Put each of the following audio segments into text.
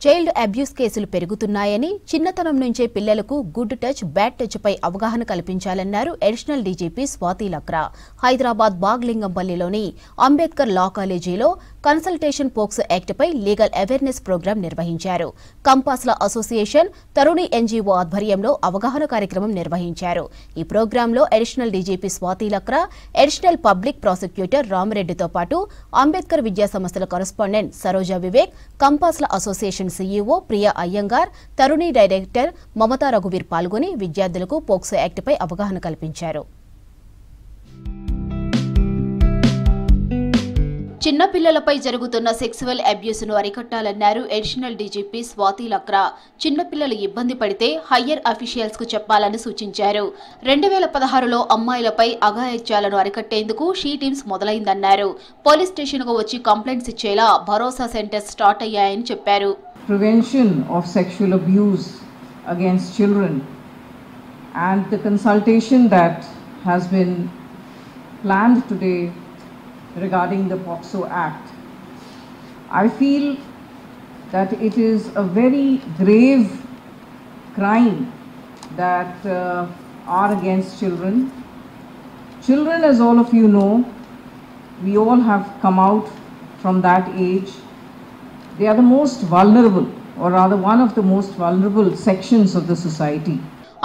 Child abuse కేసులు పెరుగుతున్నాయని చిన్నతనం నుంచే పిల్లలకు గుడ్ టచ్ బ్యాడ్ టచ్ పై అవగాహన కల్పించాలన్నారు అడిషనల్ డీజీపీ స్వాతి లక్రా. హైదరాబాద్ బాగ్లింగంపల్లిలోని అంబేద్కర్ లా కాలేజీలో కన్సల్టేషన్ పోక్సో యాక్ట్ పై లీగల్ అవేర్నెస్ ప్రోగ్రాం నిర్వహించారు. కంపాస్ల అసోసియేషన్ తరుణి ఎన్జీఓ ఆధ్వర్యంలో అవగాహన కార్యక్రమం నిర్వహించారు. ఈ ప్రోగ్రాంలో additional DGP Swati Lakra, additional public prosecutor రామరెడ్డితో పాటు అంబేద్కర్ విద్యా సంస్థల కరెస్పాండెంట్ సరోజా వివేక్, కంపాస్ల association CEO Priya Iyengar, Taruni director Mamata రఘువీర్ పాల్గొని విద్యార్థులకు పోక్సో యాక్ట్ పై అవగాహన కల్పించారు. చిన్నపిల్లలపై జరుగుతున్న సెక్సువల్ అబ్యూస్ ను అరికట్టాలన్నారు అడిషనల్ డీజీపీ స్వాతి లక్రా. చిన్నపిల్లలు ఇబ్బంది పడితే హయ్యర్ అఫీషియల్స్ కు చెప్పాలని సూచించారు. 2016లో అమ్మాయిలపై అఘాయిత్యాలను అరికట్టేందుకు షీ టీమ్స్ మొదలైందన్నారు. పోలీస్ స్టేషన్ కు వచ్చి కంప్లైంట్స్ ఇచ్చేలా భరోసా సెంటర్స్ స్టార్ట్ అయ్యాయని చెప్పారు. Prevention of sexual abuse against children and the consultation that has been planned today regarding the POCSO Act. I feel that it is a very grave crime that are against children. Children, as all of you know, we all have come out from that age. They are the most vulnerable, or rather one of the most vulnerable sections of the society.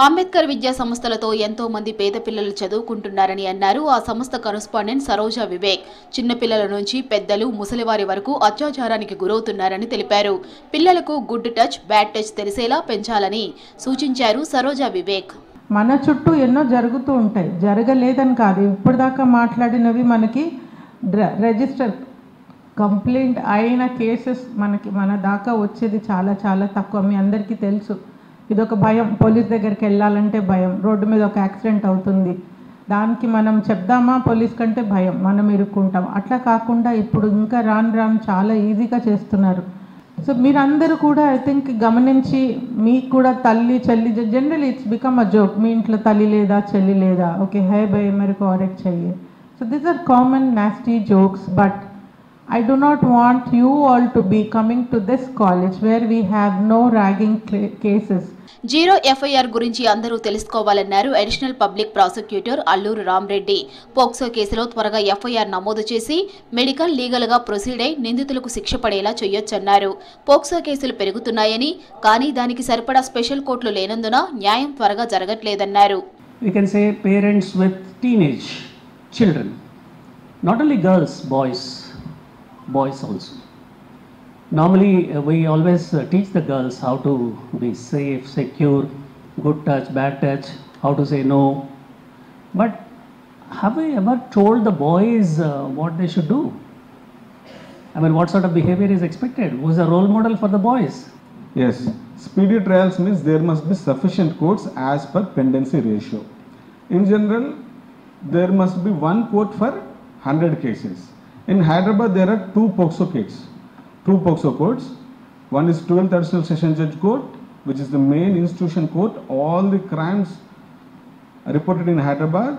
Ambedkar విద్యా సంస్థలతో ఎంతో మంది పేద పిల్లలు చదువుకుంటున్నారని అన్నారు. ఆ సంస్థ correspondent Saroja Vivek. చిన్నపిల్లల నుంచి పెద్దలు, ముసలివారి వరకు అత్యాచారానికి గురవుతున్నారని తెలిపారు. పిల్లలకు గుడ్ టచ్ బ్యాడ్ టచ్ తెలిసేలా పెంచాలని సూచించారు సరోజా వివేక్. మన చుట్టూ ఎన్నో జరుగుతూ ఉంటాయి, జరగలేదని కాదు. ఇప్పటిదాకా మాట్లాడినవి మనకి రిజిస్టర్ కంప్లైంట్ అయిన కేసెస్ మన దాకా వచ్చేది చాలా చాలా తక్కువ. మీ అందరికీ తెలుసు, ఇదొక భయం. పోలీస్ దగ్గరికి వెళ్ళాలంటే భయం. రోడ్డు మీద ఒక యాక్సిడెంట్ అవుతుంది, దానికి మనం చెప్దామా, పోలీస్ కంటే భయం, మనం ఇరుక్కుంటాం. అట్లా కాకుండా ఇప్పుడు ఇంకా రాను చాలా ఈజీగా చేస్తున్నారు. సో మీరందరూ కూడా ఐ థింక్ గమనించి, మీకు కూడా తల్లి చెల్లి, general it's become a joke, మీ ఇంట్లో తల్లి లేదా చెల్లి లేదా, ఓకే హై భయ్ మేరకు ఆరెక్ట్ చెయ్యి. So these are common nasty jokes, but I do not want you all to be coming to this college where we have no ragging cases. Zero FIR గురించి అందరూ తెలుసుకోవాలన్నారు additional public prosecutor Alluru Ramareddy. POCSO కేసులో త్వరగా FIR నమోదు చేసి medical legal గా proceed అయి నిందితులకు శిక్ష పడేలా చేయొచ్చన్నారు. పోక్సో కేసులు పెరుగుతున్నాయని, కానీ దానికి సరిపడా స్పెషల్ కోర్టులు లేనందున న్యాయం త్వరగా జరగట్లేదన్నారు. We can say parents with teenage children, not only girls, boys also. Normally we always teach the girls how to be safe, secure, good touch, bad touch, how to say no. But have we ever told the boys what they should do? I mean, what sort of behavior is expected? Who is a role model for the boys? Yes, speedy trials means there must be sufficient courts as per pendency ratio. In general, there must be one court for 100 cases. In Hyderabad, there are two POCSO courts. One is 12th Additional Session Judge Court, which is the main institution court. All the crimes reported in Hyderabad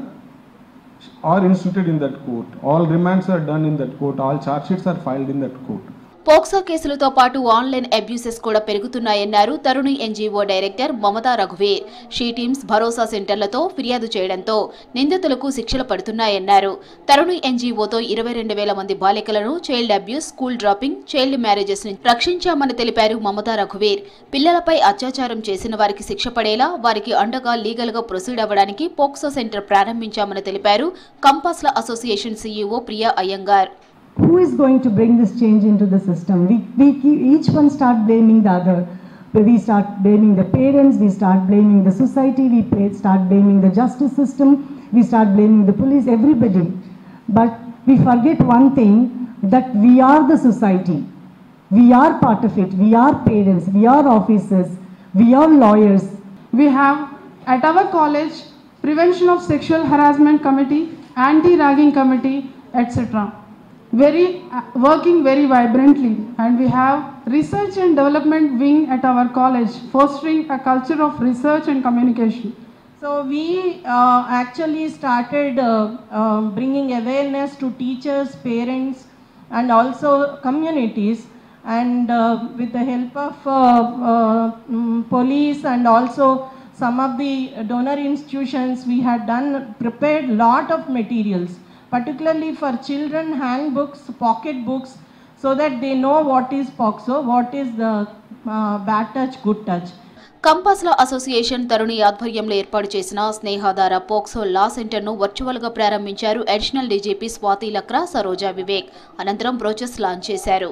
are instituted in that court. All remands are done in that court. All charge sheets are filed in that court. POCSO కేసులతో పాటు online abuses కూడా పెరుగుతున్నాయన్నారు Taruni NGO director Mamata రఘువీర్. She Teams Bharosa సెంటర్లతో ఫిర్యాదు చేయడంతో నిందితులకు శిక్షలు పడుతున్నాయన్నారు. తరుణి ఎన్జీఓతో 22,000 మంది బాలికలను child abuse, school dropping, child marriages నుంచి రక్షించామని తెలిపారు మమతా రఘువీర్. పిల్లలపై అత్యాచారం చేసిన వారికి శిక్ష పడేలా వారికి అండగా లీగల్ గా ప్రొసీడ్ అవ్వడానికి పోక్సో సెంటర్ ప్రారంభించామని తెలిపారు కంపాస్ల association CEO Priya Iyengar. Who is going to bring this change into the system? Each one start blaming the other. We start blaming the parents, we start blaming the society, we start blaming the justice system, we start blaming the police, everybody. But we forget one thing, that we are the society. We are part of it. We are parents, we are officers, we are lawyers. We have at our college Prevention of Sexual Harassment Committee, Anti-Ragging Committee, etc. Working very vibrantly, and we have research and development wing at our college, fostering a culture of research and communication. So we actually started bringing awareness to teachers, parents and also communities and with the help of police and also some of the donor institutions, we had prepared lot of materials, particularly for children, handbooks, pocket books, so that they know what is POCSO, what is the bad touch, good touch. కంపాస్ల association Taruni ఆధ్వర్యంలో ఏర్పాటు చేసిన Snehadhara POCSO law సెంటర్ను వర్చువల్గా ప్రారంభించారు additional DGP Swati Lakra, Saroja Vivek. అనంతరం brochures launch చేశారు.